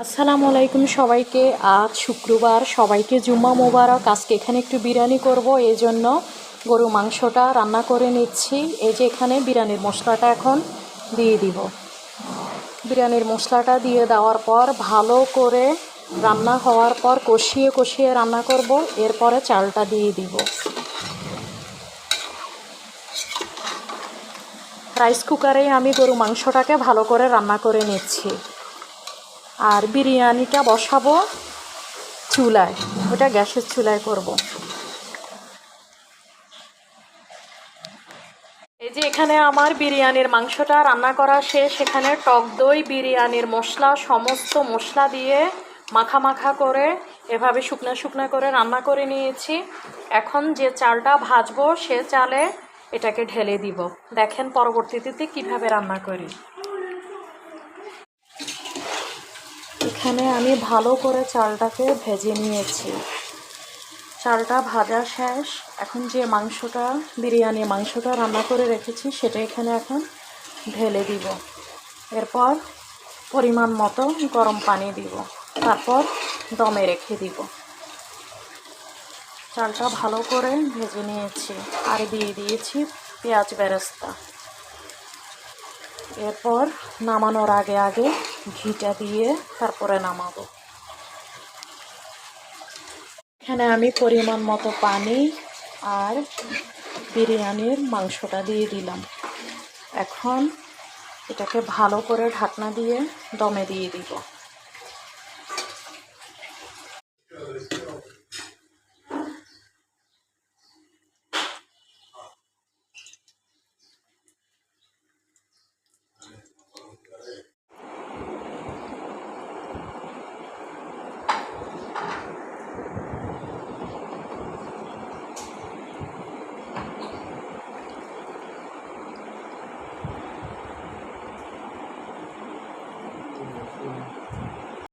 আসসালামু আলাইকুম সবাইকে। আজ শুক্রবার, সবাইকে জুম্মা মোবারক। আজকে এখানে একটু বিরিয়ানি করব, এই জন্য গরু মাংসটা রান্না করে নিচ্ছি। এই যে এখানে বিরিয়ানির মশলাটা এখন দিয়ে দিব। বিরিয়ানির মশলাটা দিয়ে দেওয়ার পর ভালো করে রান্না হওয়ার পর কষিয়ে কষিয়ে রান্না করব। এরপরে চালটা দিয়ে দিব। রাইস কুকারেই আমি গরু মাংসটাকে ভালো করে রান্না করে নিচ্ছি। আর বিরিয়ানিটা বসাবো চুলায়, ওটা গ্যাসের চুলায় করব। এই যে এখানে আমার বিরিয়ানির মাংসটা রান্না করা শেষ। এখানে টক দই, বিরিয়ানির মশলা, সমস্ত মশলা দিয়ে মাখা মাখা করে এভাবে শুকনো শুকনো করে রান্না করে নিয়েছি। এখন যে চালটা ভাজবো সে চালে এটাকে ঢেলে দিব। দেখেন পরবর্তীতে কিভাবে রান্না করি। এখানে আমি ভালো করে চালটাকে ভেজে নিয়েছি। চালটা ভাজা শেষ। এখন যে মাংসটা, বিরিয়ানি মাংসটা রান্না করে রেখেছি সেটা এখানে এখন ঢেলে দিব। এরপর পরিমাণ মতো গরম পানি দিব, তারপর দমে রেখে দিব। চালটা ভালো করে ভেজে নিয়েছি আর দিয়ে দিয়েছি পেঁয়াজ বেরেস্তা। এরপর নামানোর আগে আগে ঘিটা দিয়ে তারপরে নামাবো। এখানে আমি পরিমাণ মতো পানি আর বিরিয়ানির মাংসটা দিয়ে দিলাম। এখন এটাকে ভালো করে ঢাকনা দিয়ে দমে দিয়ে দিব।